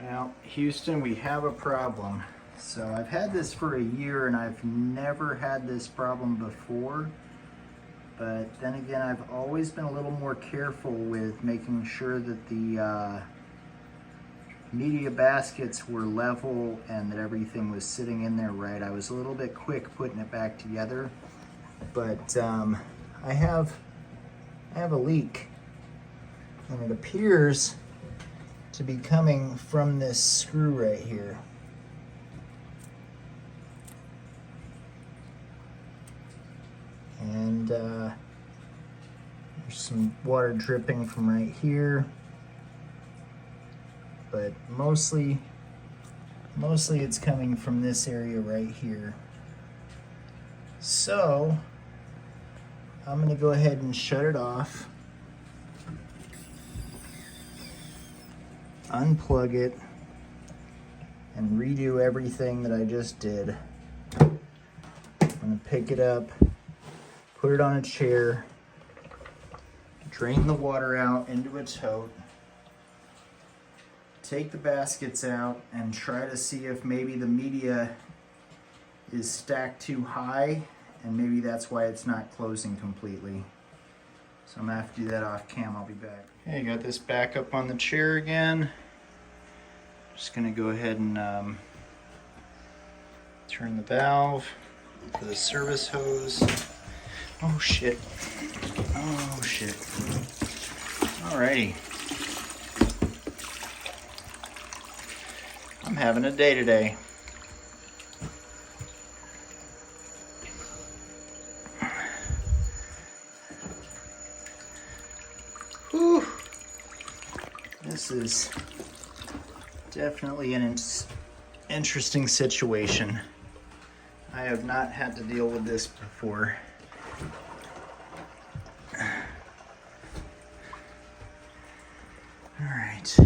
Well, Houston, we have a problem. So I've had this for a year and I've never had this problem before. But then again, I've always been a little more careful with making sure that the media baskets were level and that everything was sitting in there right. I was a little bit quick putting it back together, but I have a leak, and it appears to be coming from this screw right here. And there's some water dripping from right here, but mostly it's coming from this area right here. So I'm gonna go ahead and shut it off, unplug it, and redo everything that I just did. I'm gonna pick it up, put it on a chair, drain the water out into a tote, take the baskets out, and try to see if maybe the media is stacked too high, and maybe that's why it's not closing completely. So I'm gonna have to do that off cam. I'll be back. Okay, got this back up on the chair again. Just gonna go ahead and turn the valve for the service hose. Oh shit. Oh shit. Alrighty. I'm having a day today. Whew. This is definitely an interesting situation. I have not had to deal with this before. All right.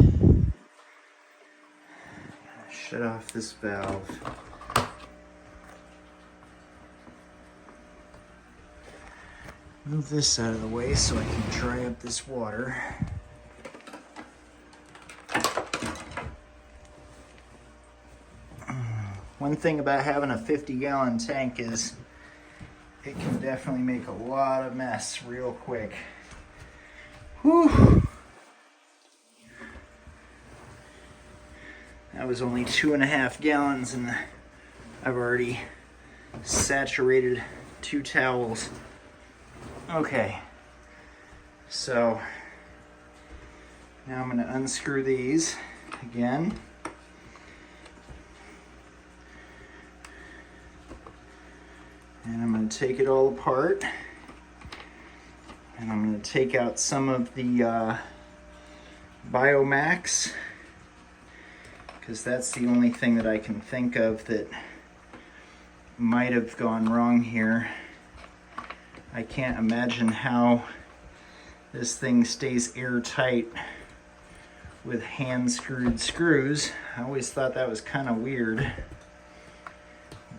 Shut off this valve. Move this out of the way so I can dry up this water. One thing about having a 50-gallon tank is it can definitely make a lot of mess real quick. Whew. That was only 2.5 gallons and I've already saturated 2 towels. Okay, so now I'm going to unscrew these again. And I'm going to take it all apart. And I'm going to take out some of the Biomax, because that's the only thing that I can think of that might have gone wrong here. I can't imagine how this thing stays airtight with hand-screwed screws. I always thought that was kind of weird,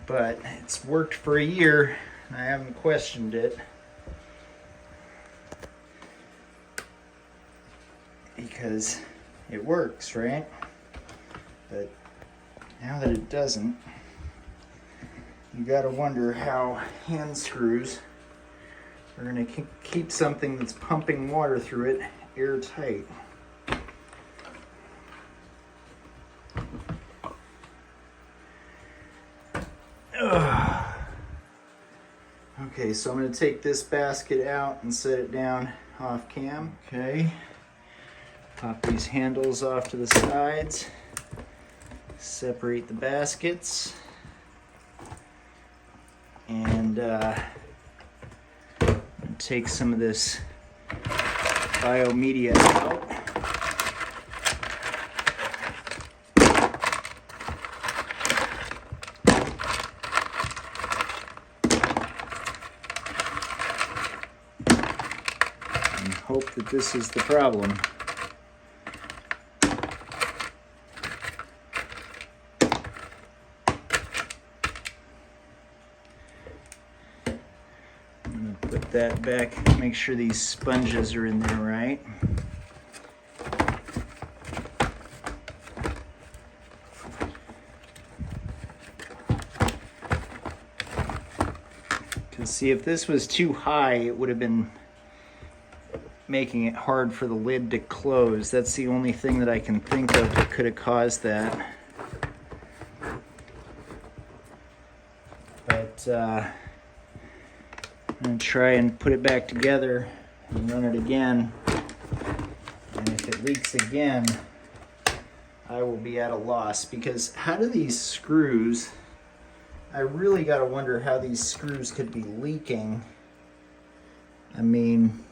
but it's worked for a year and I haven't questioned it, because it works, right? But now that it doesn't, you gotta wonder how hand screws are gonna keep something that's pumping water through it airtight. Ugh. Okay, so I'm gonna take this basket out and set it down off cam. Okay, pop these handles off to the sides. Separate the baskets, and take some of this biomedia out. And hope that this is the problem. Put that back, make sure these sponges are in there right. Because see, if this was too high, it would have been making it hard for the lid to close. That's the only thing that I can think of that could have caused that. But I'm going to try and put it back together and run it again. And if it leaks again, I will be at a loss, because how do these screws, I really got to wonder how these screws could be leaking. I mean,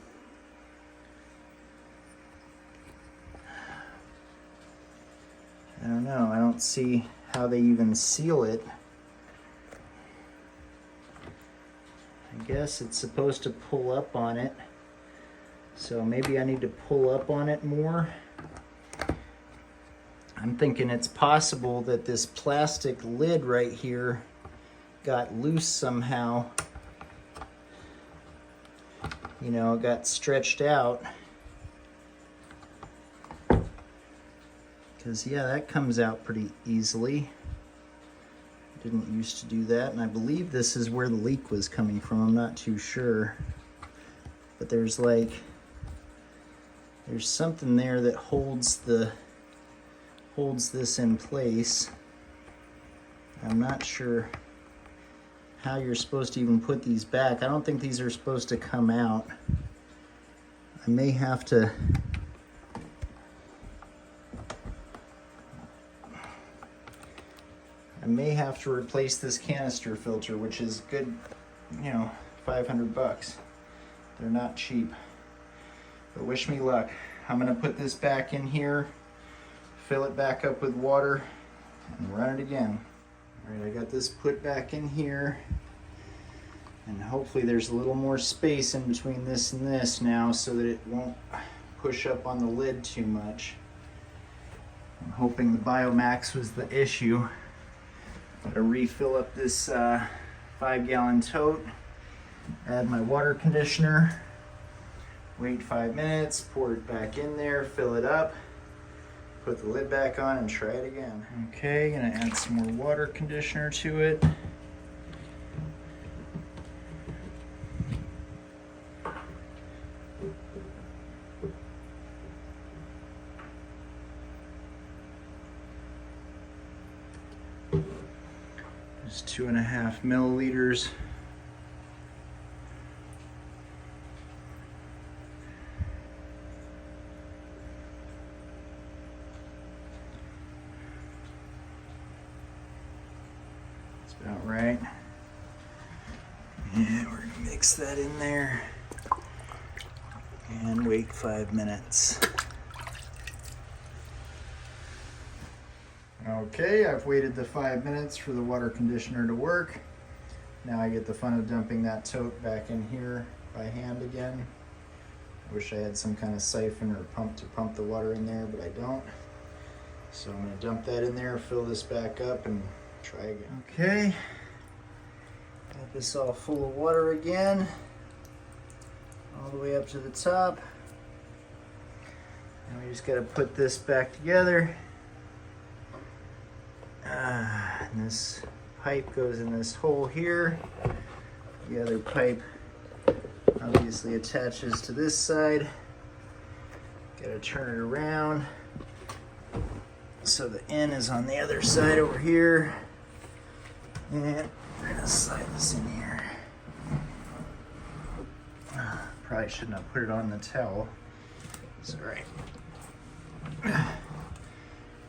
I don't know. I don't see how they even seal it. I guess it's supposed to pull up on it. So maybe I need to pull up on it more. I'm thinking it's possible that this plastic lid right here got loose somehow. You know, it got stretched out. Because, yeah, that comes out pretty easily. Didn't used to do that, and I believe this is where the leak was coming from. I'm not too sure. But there's something there that holds this in place. I'm not sure how you're supposed to even put these back. I don't think these are supposed to come out. I may have to replace this canister filter, which is good, you know, $500. They're not cheap. But wish me luck. I'm gonna put this back in here, fill it back up with water, and run it again. All right, I got this put back in here, and hopefully there's a little more space in between this and this now so that it won't push up on the lid too much. I'm hoping the Biomax was the issue. Gotta refill up this 5-gallon tote, add my water conditioner, wait 5 minutes, pour it back in there, fill it up, put the lid back on, and try it again. Okay, gonna add some more water conditioner to it. Just 2.5 milliliters. That's about right. And we're gonna mix that in there and wait 5 minutes. Okay, I've waited the 5 minutes for the water conditioner to work. Now I get the fun of dumping that tote back in here by hand again. I wish I had some kind of siphon or pump to pump the water in there, but I don't. So I'm gonna dump that in there, fill this back up, and try again. Okay, got this all full of water again, all the way up to the top. And we just gotta put this back together. And this pipe goes in this hole here. The other pipe obviously attaches to this side. Gotta turn it around so the end is on the other side over here. And we're gonna slide this in here. Probably shouldn't have put it on the towel. It's all right.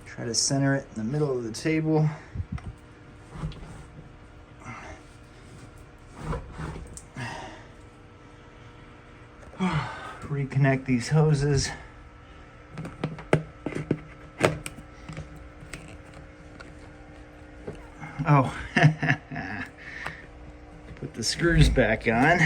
Try to center it in the middle of the table. Reconnect these hoses. Oh, put the screws back on.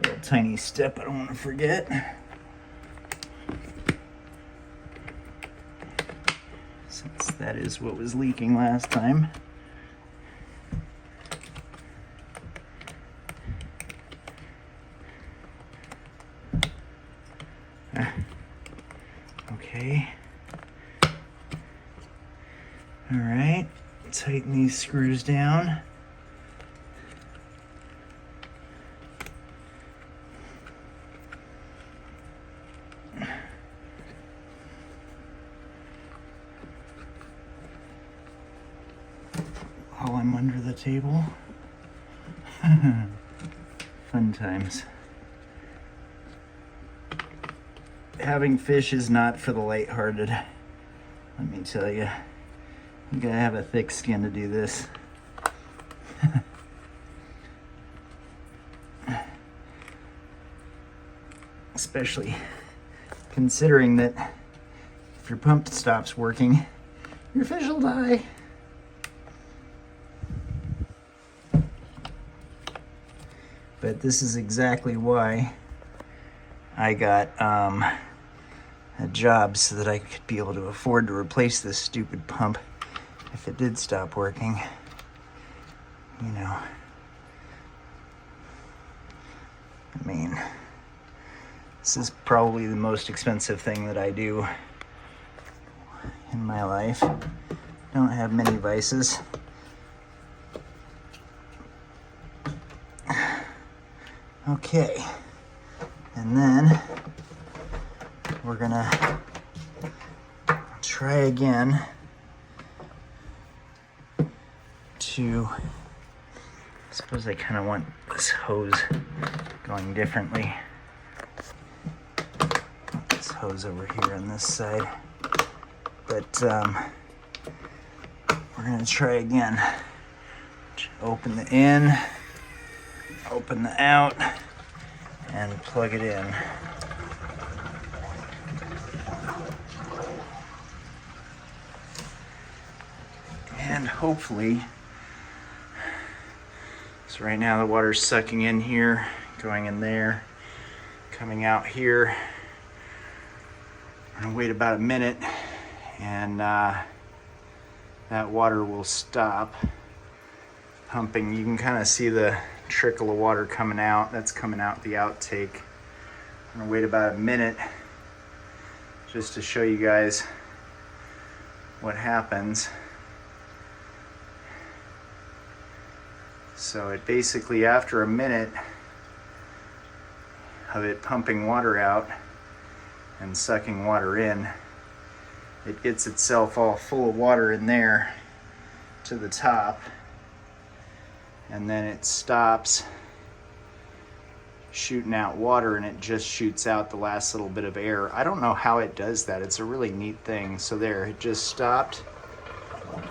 Little tiny step I don't want to forget. Since that is what was leaking last time. Okay. tighten these screws down. While I'm under the table. Fun times. Having fish is not for the lighthearted. Let me tell you. You gotta have a thick skin to do this. Especially considering that if your pump stops working, your fish will die. But this is exactly why I got a job, so that I could be able to afford to replace this stupid pump if it did stop working. You know, I mean, this is probably the most expensive thing that I do in my life. Don't have many vices. Okay, and then we're gonna try again to, I suppose I kind of want this hose going differently. This hose over here on this side, but we're gonna try again. Open the in, open the out, and plug it in. And hopefully, so right now the water's sucking in here, going in there, coming out here. I'm gonna wait about a minute, and that water will stop pumping. You can kind of see the trickle of water coming out. That's coming out the outtake. I'm gonna wait about a minute just to show you guys what happens. So it basically, after a minute of it pumping water out and sucking water in, it gets itself all full of water in there to the top, and then it stops shooting out water, and it just shoots out the last little bit of air. I don't know how it does that. It's a really neat thing. So there, it just stopped,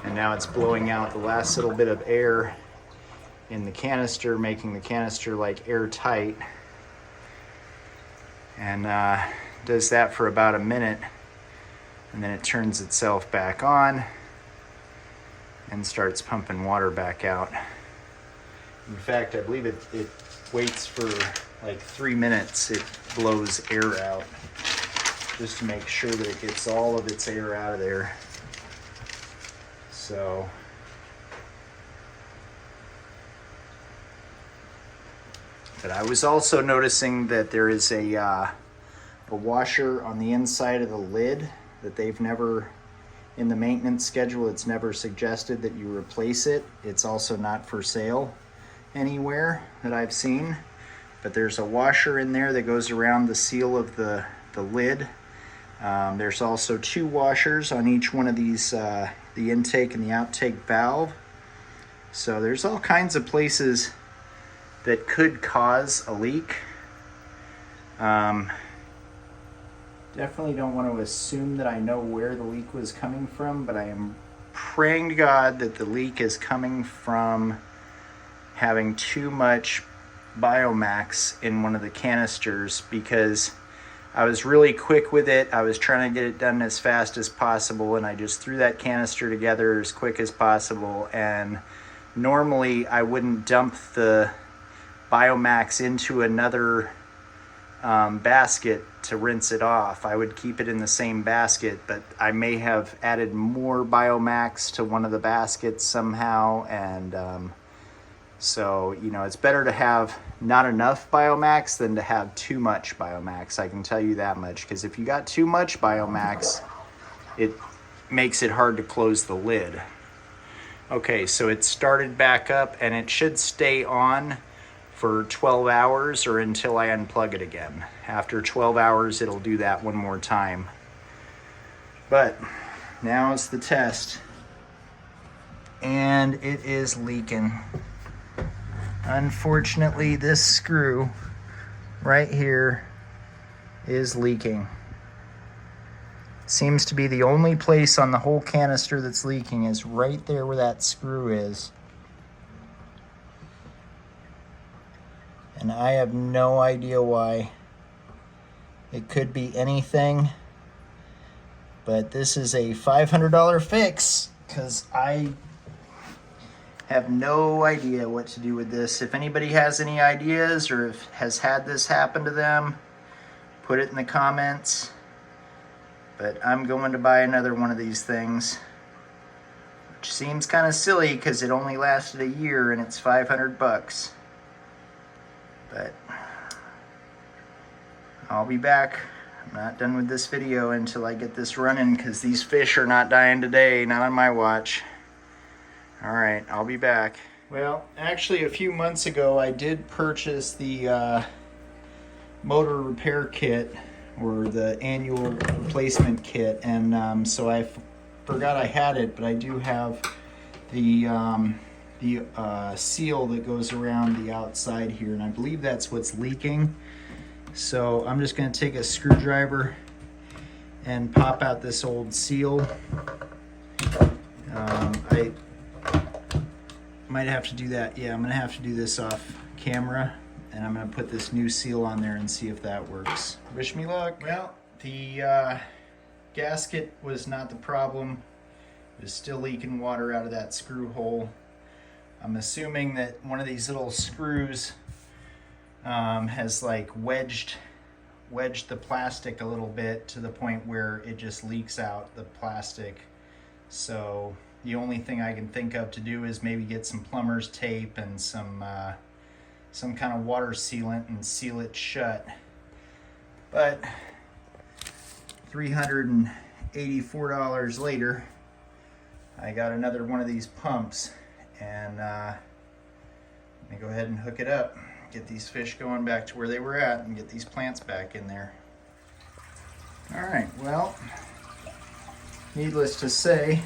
and now it's blowing out the last little bit of air in the canister, making the canister like airtight, and does that for about a minute, and then it turns itself back on and starts pumping water back out. In fact, I believe it waits for like 3 minutes. It blows air out just to make sure that it gets all of its air out of there. So but I was also noticing that there is a washer on the inside of the lid that they've never, in the maintenance schedule, it's never suggested that you replace it. It's also not for sale anywhere that I've seen, but there's a washer in there that goes around the seal of the lid. There's also 2 washers on each one of these, the intake and the outtake valve. So there's all kinds of places that could cause a leak. Definitely don't want to assume that I know where the leak was coming from, but I am praying to God that the leak is coming from having too much Biomax in one of the canisters, because I was really quick with it. I was trying to get it done as fast as possible, and I just threw that canister together as quick as possible. And normally I wouldn't dump the Biomax into another basket to rinse it off. I would keep it in the same basket, but I may have added more Biomax to one of the baskets somehow, and so, you know, it's better to have not enough Biomax than to have too much Biomax. I can tell you that much, because if you got too much Biomax, it makes it hard to close the lid. Okay, so it started back up and it should stay on for 12 hours or until I unplug it again. After 12 hours, it'll do that one more time. But now's the test. And it is leaking. Unfortunately, this screw right here is leaking. Seems to be the only place on the whole canister that's leaking is right there where that screw is. And I have no idea why. It could be anything, but this is a $500 fix because I have no idea what to do with this. If anybody has any ideas or if has had this happen to them, put it in the comments. But I'm going to buy another one of these things, which seems kind of silly because it only lasted a year and it's 500 bucks. But I'll be back. I'm not done with this video until I get this running because these fish are not dying today, not on my watch. All right, I'll be back. Well, actually a few months ago I did purchase the motor repair kit, or the annual replacement kit, and so I forgot I had it, but I do have the seal that goes around the outside here, and I believe that's what's leaking. So I'm just going to take a screwdriver and pop out this old seal. I might have to do that. Yeah, I'm going to have to do this off camera. And I'm going to put this new seal on there and see if that works. Wish me luck. Well, the gasket was not the problem. It was still leaking water out of that screw hole. I'm assuming that one of these little screws has like wedged the plastic a little bit to the point where it just leaks out the plastic. So the only thing I can think of to do is maybe get some plumber's tape and some kind of water sealant and seal it shut. But $384 later, I got another one of these pumps, and let me go ahead and hook it up, get these fish going back to where they were at, and get these plants back in there. All right, well, needless to say,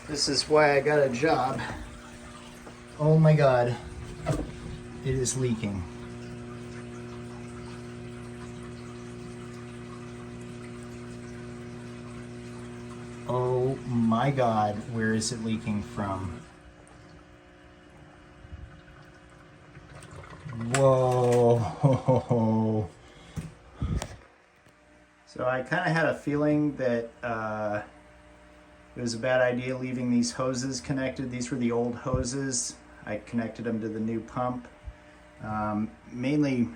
this is why I got a job. Oh my God. It is leaking. Oh my God, where is it leaking from? Whoa. So I kind of had a feeling that it was a bad idea leaving these hoses connected. These were the old hoses. I connected them to the new pump. Mainly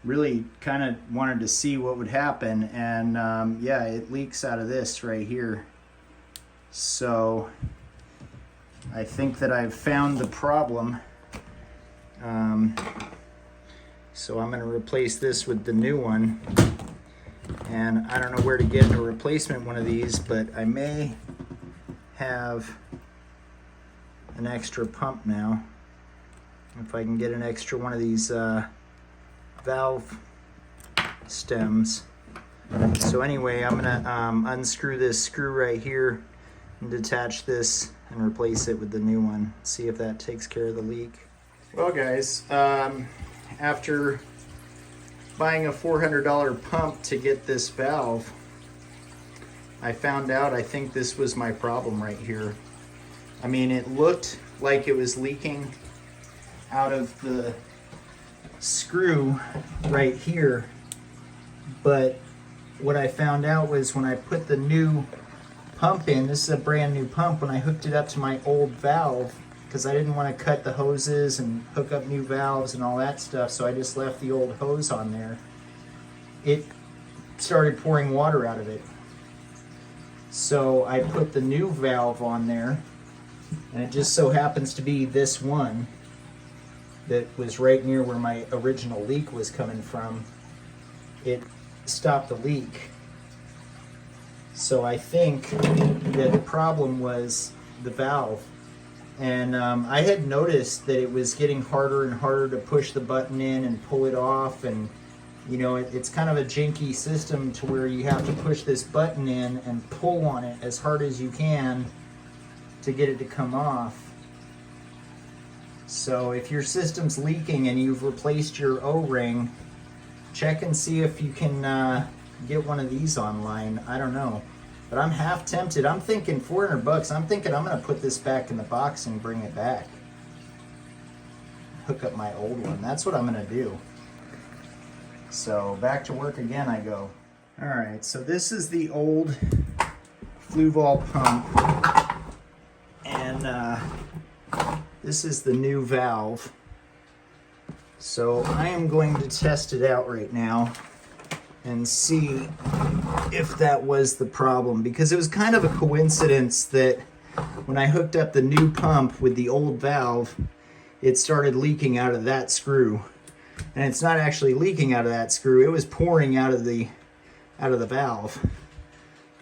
really kind of wanted to see what would happen, and yeah, it leaks out of this right here. So I think that I've found the problem. So I'm going to replace this with the new one, and I don't know where to get a replacement one of these, but I may have an extra pump now. If I can get an extra one of these valve stems. So anyway, I'm gonna unscrew this screw right here and detach this and replace it with the new one. See if that takes care of the leak. Well guys, after buying a $400 pump to get this valve, I found out I think this was my problem right here. I mean, it looked like it was leaking out of the screw right here, but what I found out was when I put the new pump in, this is a brand new pump, when I hooked it up to my old valve, because I didn't want to cut the hoses and hook up new valves and all that stuff, so I just left the old hose on there, it started pouring water out of it. So I put the new valve on there, and it just so happens to be this one that was right near where my original leak was coming from. It stopped the leak. So I think that the problem was the valve. And I had noticed that it was getting harder and harder to push the button in and pull it off. And you know, it's kind of a janky system to where you have to push this button in and pull on it as hard as you can to get it to come off. So if your system's leaking and you've replaced your O-ring, check and see if you can get one of these online. I don't know, but I'm half tempted. I'm thinking $400. I'm thinking I'm gonna put this back in the box and bring it back. Hook up my old one. That's what I'm gonna do. So back to work again I go. All right, so this is the old Fluval pump, and this is the new valve. So I am going to test it out right now and see if that was the problem, because it was kind of a coincidence that when I hooked up the new pump with the old valve, it started leaking out of that screw. And it's not actually leaking out of that screw, it was pouring out of the valve.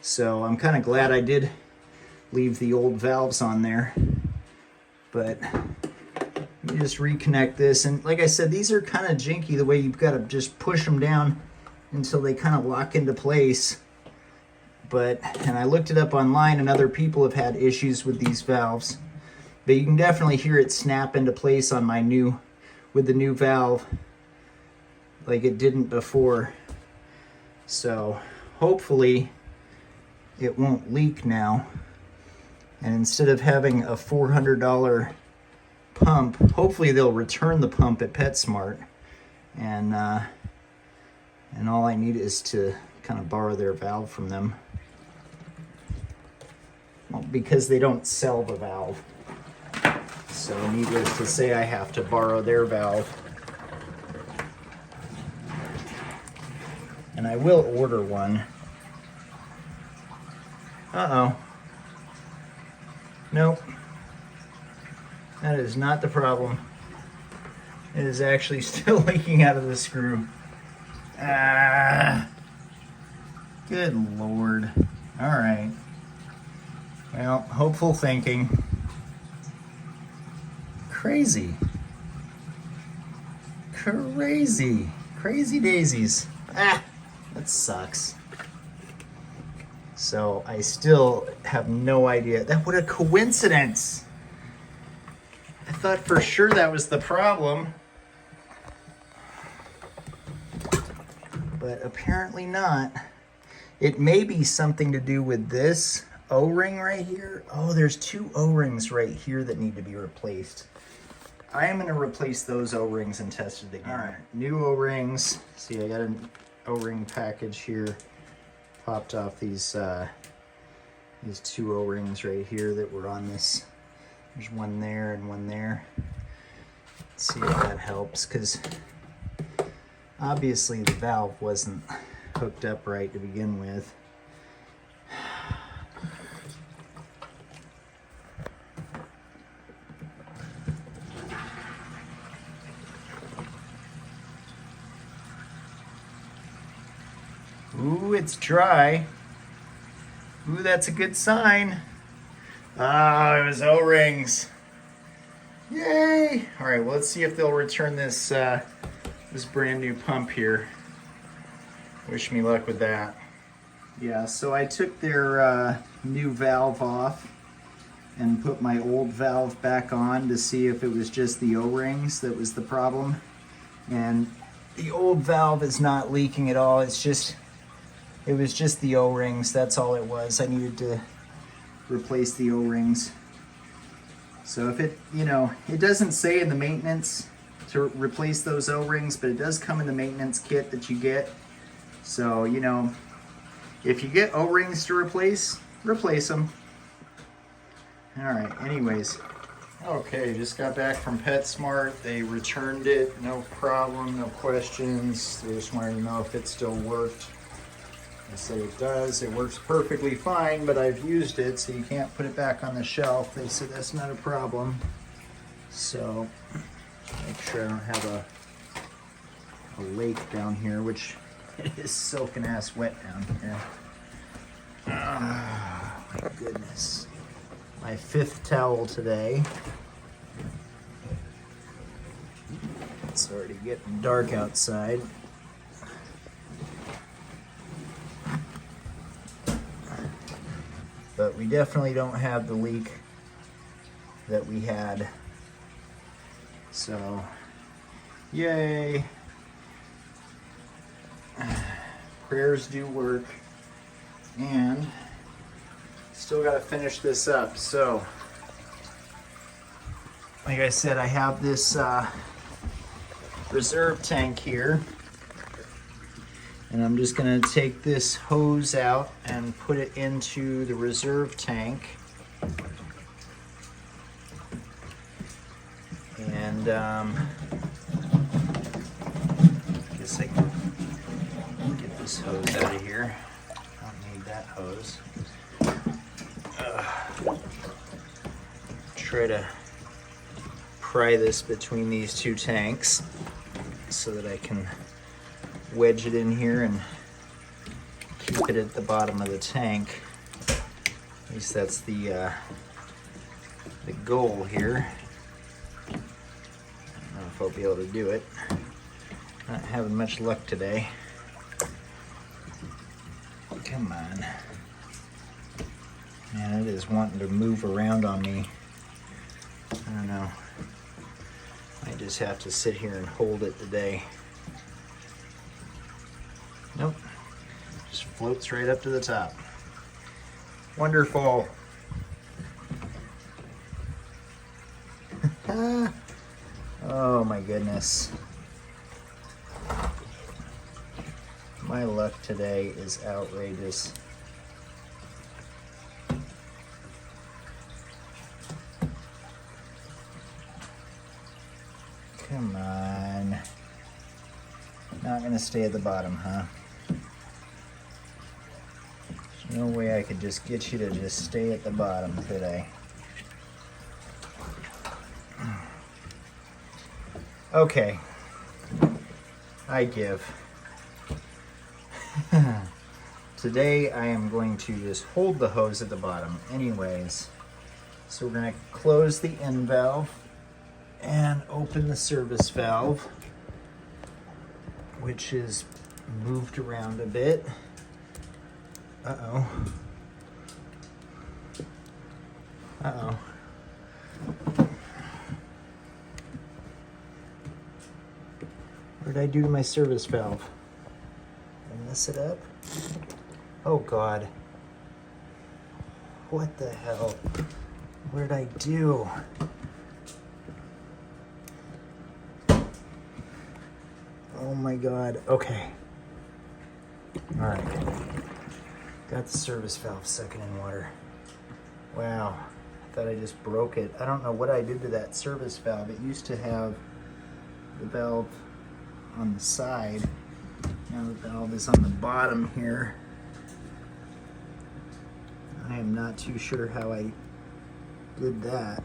So I'm kind of glad I did leave the old valves on there. But let me just reconnect this. And like I said, these are kind of janky the way you've got to just push them down until they kind of lock into place. And I looked it up online, and other people have had issues with these valves. But you can definitely hear it snap into place on with the new valve, like it didn't before. So hopefully it won't leak now. And instead of having a $400 pump, hopefully they'll return the pump at PetSmart. And all I need is to kind of borrow their valve from them. Well, because they don't sell the valve. So needless to say, I have to borrow their valve. And I will order one. Uh-oh. Nope. That is not the problem. It is actually still leaking out of the screw. Ah. Good Lord. All right. Well, hopeful thinking. Crazy. Crazy daisies. Ah, that sucks. So I still have no idea. What a coincidence. I thought for sure that was the problem. But apparently not. It may be something to do with this O-ring right here. Oh, there's two O-rings right here that need to be replaced. I am going to replace those O-rings and test it again. All right, new O-rings. See, I got an O-ring package here. Popped off these two O-rings right here that were on this. There's one there and one there. Let's see if that helps, because obviously the valve wasn't hooked up right to begin with. Ooh, it's dry. Ooh, that's a good sign. Ah, it was O-rings. Yay! All right, well, let's see if they'll return this this brand new pump here. Wish me luck with that. Yeah, so I took their new valve off and put my old valve back on to see if it was just the O-rings that was the problem. And the old valve is not leaking at all. It was just the O-rings. That's all it was. I needed to replace the O-rings. So if it, it doesn't say in the maintenance to replace those O-rings, but it does come in the maintenance kit that you get. So, if you get O-rings to replace them. All right, anyways. Okay, just got back from PetSmart. They returned it, no problem, no questions. They just wanted to know if it still worked. I said it does. It works perfectly fine, but I've used it, so you can't put it back on the shelf. They said that's not a problem. So, make sure I don't have a lake down here, which it is soaking ass wet down here. goodness. My 5th towel today. It's already getting dark outside. But we definitely don't have the leak that we had. So, yay. Prayers do work. And still got to finish this up. So, like I said, I have this reserve tank here. And I'm just going to take this hose out and put it into the reserve tank. And I guess I can get this hose out of here. I don't need that hose. Try to pry this between these 2 tanks so that I can wedge it in here and keep it at the bottom of the tank. At least that's the goal here. I don't know if I'll be able to do it. Not having much luck today. Come on. Man, it is wanting to move around on me. I don't know. I just have to sit here and hold it today. Nope, just floats right up to the top. Wonderful. Oh my goodness. My luck today is outrageous. Come on. Not gonna stay at the bottom, huh? There's no way I could just get you to just stay at the bottom, could I? Okay. I give. Today I am going to just hold the hose at the bottom anyways. So we're gonna close the end valve and open the service valve, which is moved around a bit. Uh-oh. Uh-oh. What did I do to my service valve? Did I mess it up? Oh God. What the hell? What did I do? Oh my God. Okay. All right. Got the service valve sucking in water. Wow. I thought I just broke it. I don't know what I did to that service valve. It used to have the valve on the side. Now the valve is on the bottom here. I am not too sure how I did that.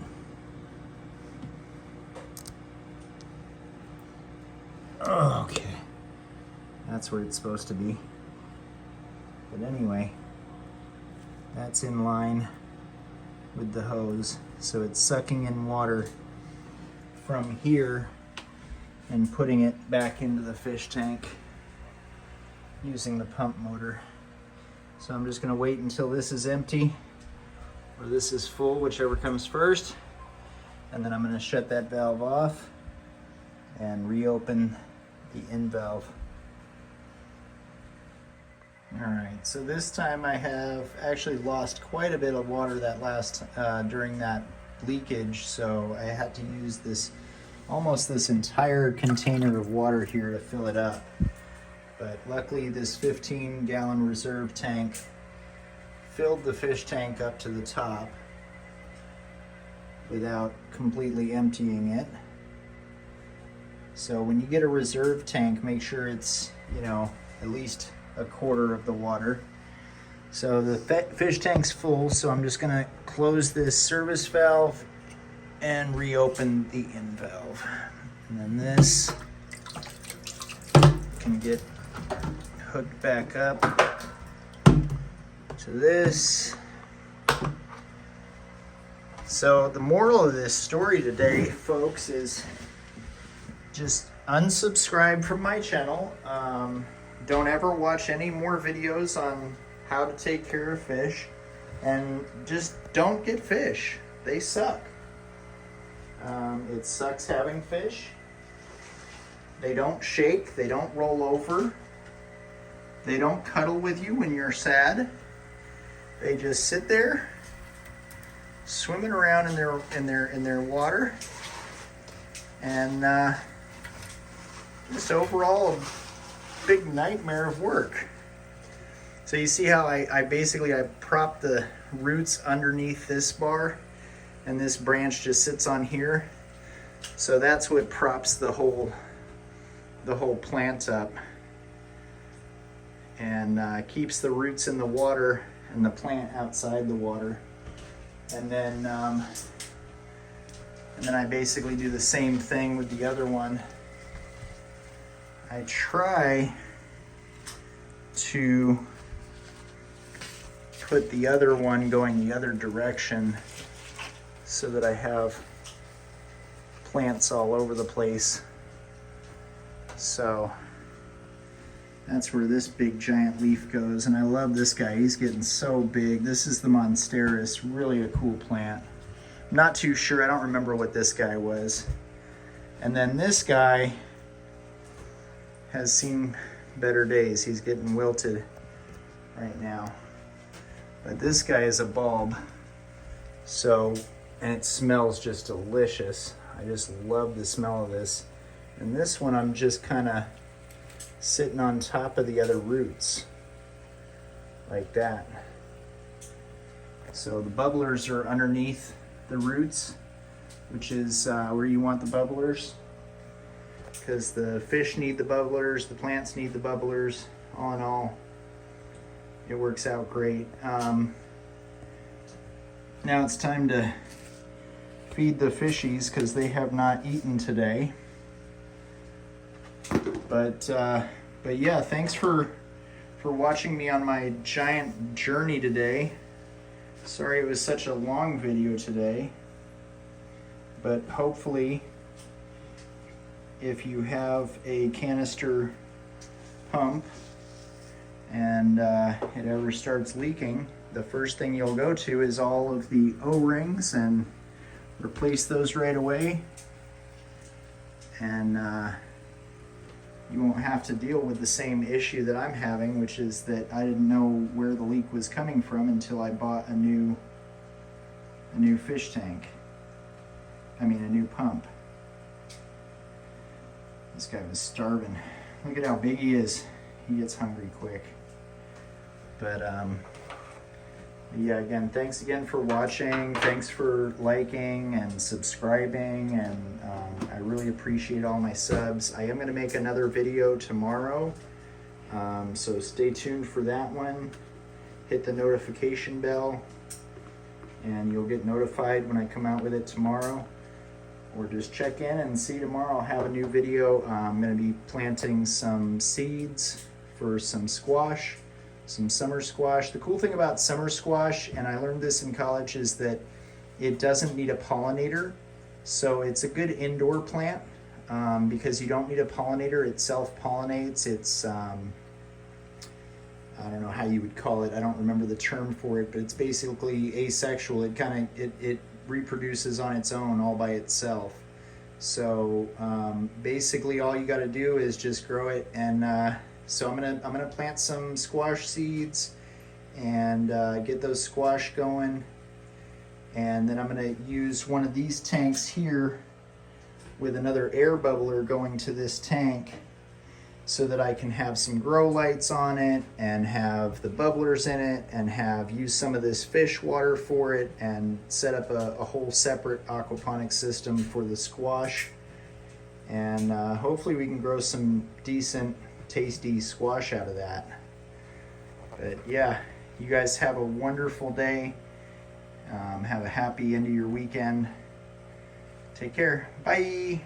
Oh, okay. That's where it's supposed to be. But anyway, that's in line with the hose. So it's sucking in water from here and putting it back into the fish tank using the pump motor. So I'm just gonna wait until this is empty or this is full, whichever comes first. And then I'm gonna shut that valve off and reopen the end valve. All right, so this time I have actually lost quite a bit of water that last during that leakage, so I had to use this almost this entire container of water here to fill it up. But luckily this 15-gallon reserve tank filled the fish tank up to the top without completely emptying it. So when you get a reserve tank, make sure it's, you know, at least a quarter of the water. So the fish tank's full, so I'm just gonna close this service valve and reopen the end valve. And then this can get hooked back up to this. So the moral of this story today, folks, is just unsubscribe from my channel. Don't ever watch any more videos on how to take care of fish, and just don't get fish. They suck. It sucks having fish. They don't shake, they don't roll over, they don't cuddle with you when you're sad. They just sit there swimming around in their water, and just overall a big nightmare of work. So you see how I basically prop the roots underneath this bar, and this branch just sits on here. So that's what props the whole plant up, and keeps the roots in the water and the plant outside the water. And then I basically do the same thing with the other one. I try to put the other one going the other direction so that I have plants all over the place. So that's where this big giant leaf goes, and I love this guy. He's getting so big. This is the Monsteris, really a cool plant. I'm not too sure, I don't remember what this guy was. And then this guy has seen better days. He's getting wilted right now. But this guy is a bulb, so, and it smells just delicious. I just love the smell of this. And this one I'm just kind of sitting on top of the other roots, like that. So the bubblers are underneath the roots, which is where you want the bubblers, because the fish need the bubblers, the plants need the bubblers. All in all, it works out great. Now it's time to feed the fishies because they have not eaten today. But yeah, thanks for watching me on my giant journey today. Sorry it was such a long video today, but hopefully if you have a canister pump and it ever starts leaking, the first thing you'll go to is all of the O-rings and replace those right away, and you won't have to deal with the same issue that I'm having, which is that I didn't know where the leak was coming from until I bought a new fish tank. I mean, a new pump. This guy was starving. Look at how big he is. He gets hungry quick. But yeah, again, thanks again for watching. Thanks for liking and subscribing, and I really appreciate all my subs. I am going to make another video tomorrow, so stay tuned for that one. Hit the notification bell, and you'll get notified when I come out with it tomorrow. Or just check in and see tomorrow. I'll have a new video. I'm going to be planting some seeds for some squash. Some summer squash. The cool thing about summer squash, and I learned this in college, is that it doesn't need a pollinator. So it's a good indoor plant because you don't need a pollinator. It self-pollinates. It's, I don't know how you would call it. I don't remember the term for it, but it's basically asexual. It reproduces on its own all by itself. So basically all you got to do is just grow it, and so I'm gonna plant some squash seeds and get those squash going, and then I'm gonna use one of these tanks here with another air bubbler going to this tank so that I can have some grow lights on it and have the bubblers in it and use some of this fish water for it, and set up a whole separate aquaponics system for the squash. And hopefully we can grow some decent, tasty squash out of that. But yeah, you guys have a wonderful day. Have a happy end of your weekend. Take care. Bye.